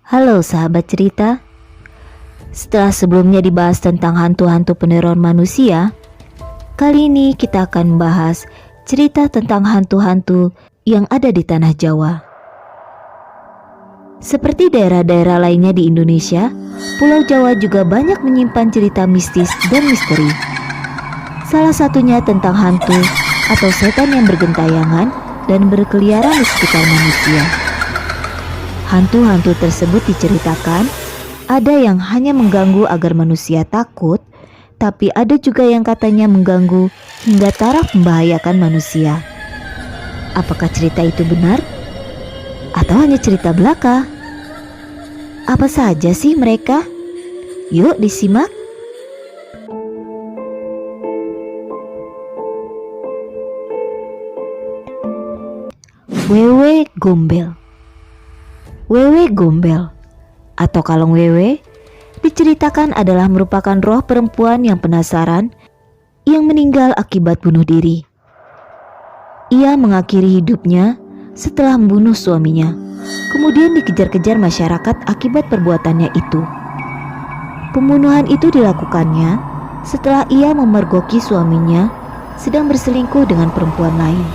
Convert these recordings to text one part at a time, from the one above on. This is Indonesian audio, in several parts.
Halo sahabat cerita. Setelah sebelumnya dibahas tentang hantu-hantu peneror manusia, kali ini kita akan membahas cerita tentang hantu-hantu yang ada di tanah Jawa. Seperti daerah-daerah lainnya di Indonesia, Pulau Jawa juga banyak menyimpan cerita mistis dan misteri. Salah satunya tentang hantu atau setan yang bergentayangan dan berkeliaran di sekitar manusia. Hantu-hantu tersebut diceritakan ada yang hanya mengganggu agar manusia takut, tapi ada juga yang katanya mengganggu hingga taraf membahayakan manusia. Apakah cerita itu benar? Atau hanya cerita belaka? Apa saja sih mereka? Yuk disimak. Wewe Gombel. Wewe Gombel atau Kalong Wewe diceritakan adalah merupakan roh perempuan yang penasaran yang meninggal akibat bunuh diri. Ia mengakhiri hidupnya setelah membunuh suaminya, kemudian dikejar-kejar masyarakat akibat perbuatannya itu. Pembunuhan itu dilakukannya setelah ia memergoki suaminya sedang berselingkuh dengan perempuan lain.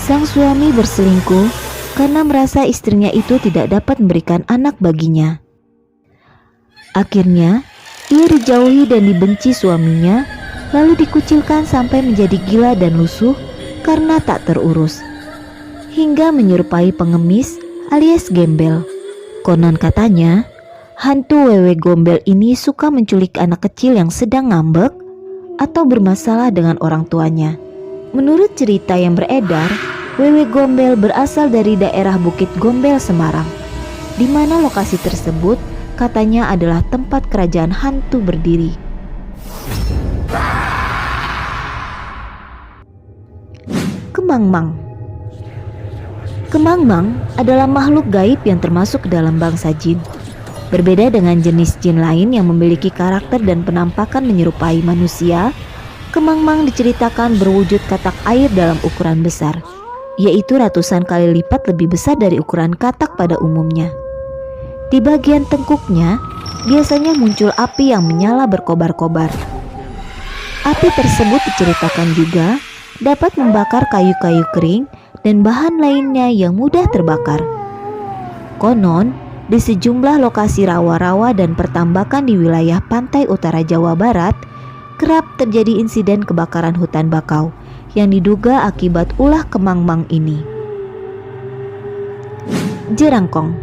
Sang suami berselingkuh karena merasa istrinya itu tidak dapat memberikan anak baginya. Akhirnya, ia dijauhi dan dibenci suaminya, lalu dikucilkan sampai menjadi gila dan lusuh karena tak terurus, hingga menyerupai pengemis alias gembel. Konon katanya, hantu Wewe Gombel ini suka menculik anak kecil yang sedang ngambek atau bermasalah dengan orang tuanya. Menurut cerita yang beredar, Wewe Gombel berasal dari daerah Bukit Gombel, Semarang, di mana lokasi tersebut katanya adalah tempat kerajaan hantu berdiri. Kemangmang. Kemangmang adalah makhluk gaib yang termasuk ke dalam bangsa jin. Berbeda dengan jenis jin lain yang memiliki karakter dan penampakan menyerupai manusia, Kemangmang diceritakan berwujud katak air dalam ukuran besar, yaitu ratusan kali lipat lebih besar dari ukuran katak pada umumnya. Di bagian tengkuknya biasanya muncul api yang menyala berkobar-kobar. Api tersebut diceritakan juga dapat membakar kayu-kayu kering dan bahan lainnya yang mudah terbakar. Konon, di sejumlah lokasi rawa-rawa dan pertambakan di wilayah pantai utara Jawa Barat, kerap terjadi insiden kebakaran hutan bakau yang diduga akibat ulah Kemangmang ini. Jerangkong.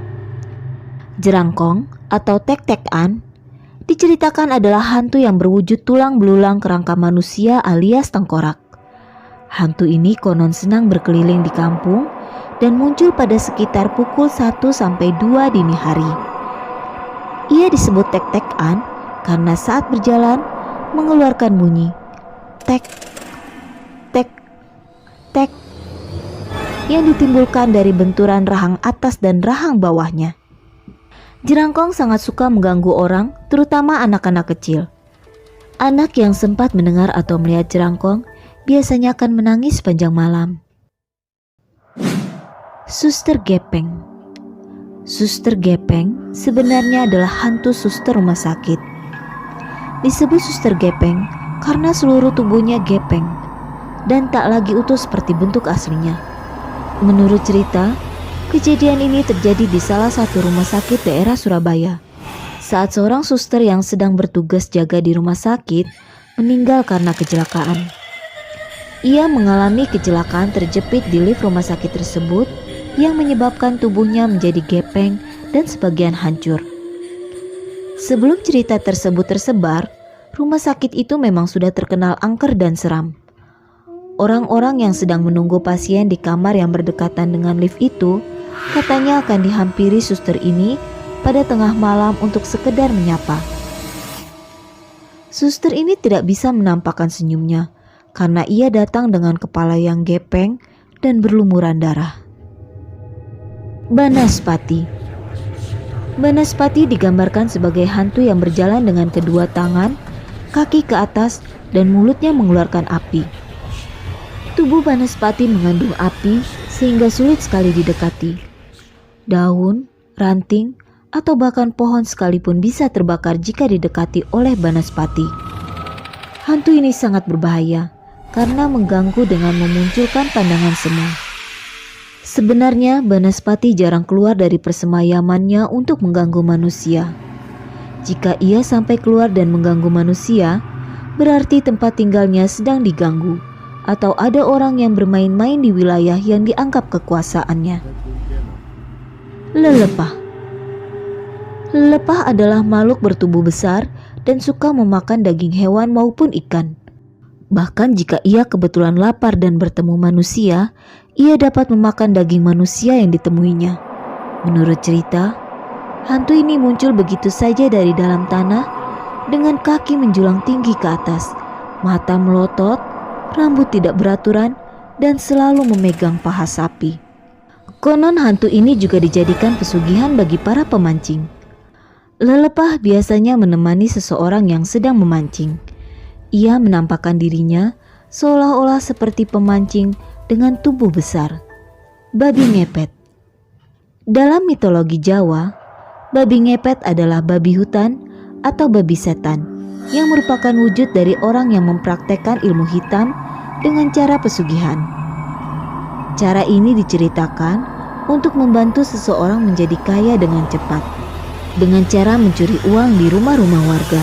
Jerangkong atau tek-tekan diceritakan adalah hantu yang berwujud tulang belulang kerangka manusia alias tengkorak. Hantu ini konon senang berkeliling di kampung dan muncul pada sekitar pukul 1-2 dini hari. Ia disebut tek-tekan karena saat berjalan mengeluarkan bunyi tek tek tek yang ditimbulkan dari benturan rahang atas dan rahang bawahnya. Jerangkong sangat suka mengganggu orang, terutama anak-anak kecil. Anak yang sempat mendengar atau melihat jerangkong biasanya akan menangis sepanjang malam. Suster Gepeng. Suster Gepeng sebenarnya adalah hantu suster rumah sakit. Disebut suster gepeng karena seluruh tubuhnya gepeng dan tak lagi utuh seperti bentuk aslinya. Menurut cerita, kejadian ini terjadi di salah satu rumah sakit daerah Surabaya saat seorang suster yang sedang bertugas jaga di rumah sakit meninggal karena kecelakaan. Ia mengalami kecelakaan terjepit di lift rumah sakit tersebut yang menyebabkan tubuhnya menjadi gepeng dan sebagian hancur. Sebelum cerita tersebut tersebar, rumah sakit itu memang sudah terkenal angker dan seram. Orang-orang yang sedang menunggu pasien di kamar yang berdekatan dengan lift itu katanya akan dihampiri suster ini pada tengah malam untuk sekedar menyapa. Suster ini tidak bisa menampakkan senyumnya karena ia datang dengan kepala yang gepeng dan berlumuran darah. Banaspati. Banaspati digambarkan sebagai hantu yang berjalan dengan kedua tangan, kaki ke atas, dan mulutnya mengeluarkan api. Tubuh Banaspati mengandung api sehingga sulit sekali didekati. Daun, ranting, atau bahkan pohon sekalipun bisa terbakar jika didekati oleh Banaspati. Hantu ini sangat berbahaya karena mengganggu dengan memunculkan pandangan semu. Sebenarnya Banaspati jarang keluar dari persemayamannya untuk mengganggu manusia. Jika ia sampai keluar dan mengganggu manusia, berarti tempat tinggalnya sedang diganggu atau ada orang yang bermain-main di wilayah yang dianggap kekuasaannya. Lelepah. Lelepah adalah makhluk bertubuh besar dan suka memakan daging hewan maupun ikan. Bahkan jika ia kebetulan lapar dan bertemu manusia, ia dapat memakan daging manusia yang ditemuinya. Menurut cerita, hantu ini muncul begitu saja dari dalam tanah dengan kaki menjulang tinggi ke atas, mata melotot, rambut tidak beraturan, dan selalu memegang paha sapi. Konon hantu ini juga dijadikan pesugihan bagi para pemancing. Lelepah biasanya menemani seseorang yang sedang memancing. Ia menampakkan dirinya seolah-olah seperti pemancing dengan tubuh besar. Babi ngepet. Dalam mitologi Jawa, babi ngepet adalah babi hutan atau babi setan yang merupakan wujud dari orang yang mempraktekkan ilmu hitam dengan cara pesugihan. Cara ini diceritakan untuk membantu seseorang menjadi kaya dengan cepat, dengan cara mencuri uang di rumah-rumah warga.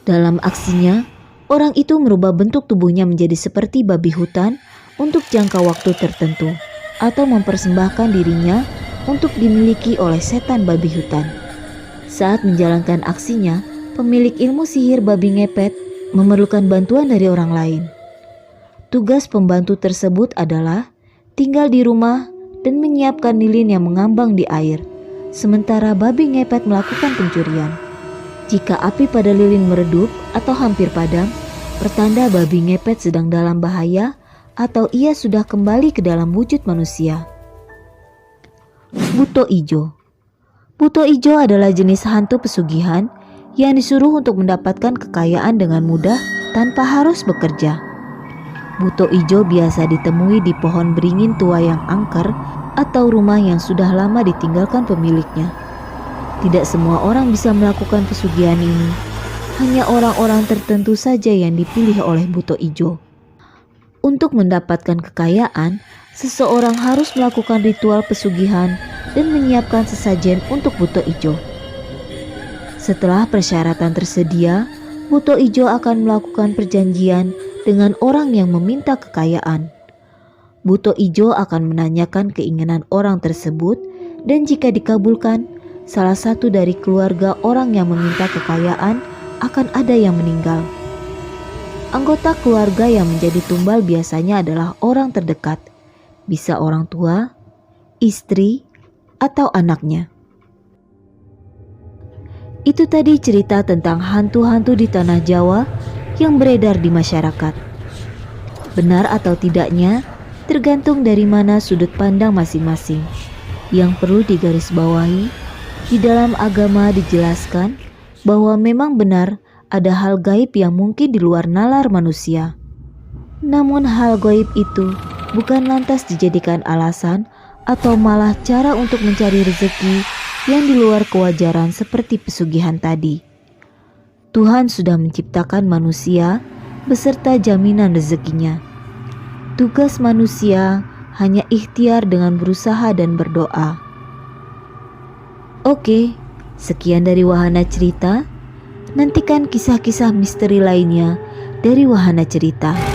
Dalam aksinya, orang itu merubah bentuk tubuhnya menjadi seperti babi hutan untuk jangka waktu tertentu, atau mempersembahkan dirinya untuk dimiliki oleh setan babi hutan. Saat menjalankan aksinya, pemilik ilmu sihir babi ngepet memerlukan bantuan dari orang lain. Tugas pembantu tersebut adalah tinggal di rumah dan menyiapkan lilin yang mengambang di air, sementara babi ngepet melakukan pencurian. Jika api pada lilin meredup atau hampir padam, pertanda babi ngepet sedang dalam bahaya atau ia sudah kembali ke dalam wujud manusia. Buto Ijo. Buto Ijo adalah jenis hantu pesugihan yang disuruh untuk mendapatkan kekayaan dengan mudah tanpa harus bekerja. Buto Ijo biasa ditemui di pohon beringin tua yang angker atau rumah yang sudah lama ditinggalkan pemiliknya. Tidak semua orang bisa melakukan pesugihan ini. Hanya orang-orang tertentu saja yang dipilih oleh Buto Ijo. Untuk mendapatkan kekayaan, seseorang harus melakukan ritual pesugihan dan menyiapkan sesajen untuk Buto Ijo. Setelah persyaratan tersedia, Buto Ijo akan melakukan perjanjian dengan orang yang meminta kekayaan. Buto Ijo akan menanyakan keinginan orang tersebut dan jika dikabulkan, salah satu dari keluarga orang yang meminta kekayaan akan ada yang meninggal. Anggota keluarga yang menjadi tumbal biasanya adalah orang terdekat, bisa orang tua, istri, atau anaknya. Itu tadi cerita tentang hantu-hantu di tanah Jawa yang beredar di masyarakat. Benar atau tidaknya tergantung dari mana sudut pandang masing-masing. Yang perlu digarisbawahi, di dalam agama dijelaskan bahwa memang benar ada hal gaib yang mungkin di luar nalar manusia. Namun hal gaib itu bukan lantas dijadikan alasan atau malah cara untuk mencari rezeki yang di luar kewajaran seperti pesugihan tadi. Tuhan sudah menciptakan manusia beserta jaminan rezekinya. Tugas manusia hanya ikhtiar dengan berusaha dan berdoa. Oke, sekian dari Wahana Cerita. Nantikan kisah-kisah misteri lainnya dari Wahana Cerita.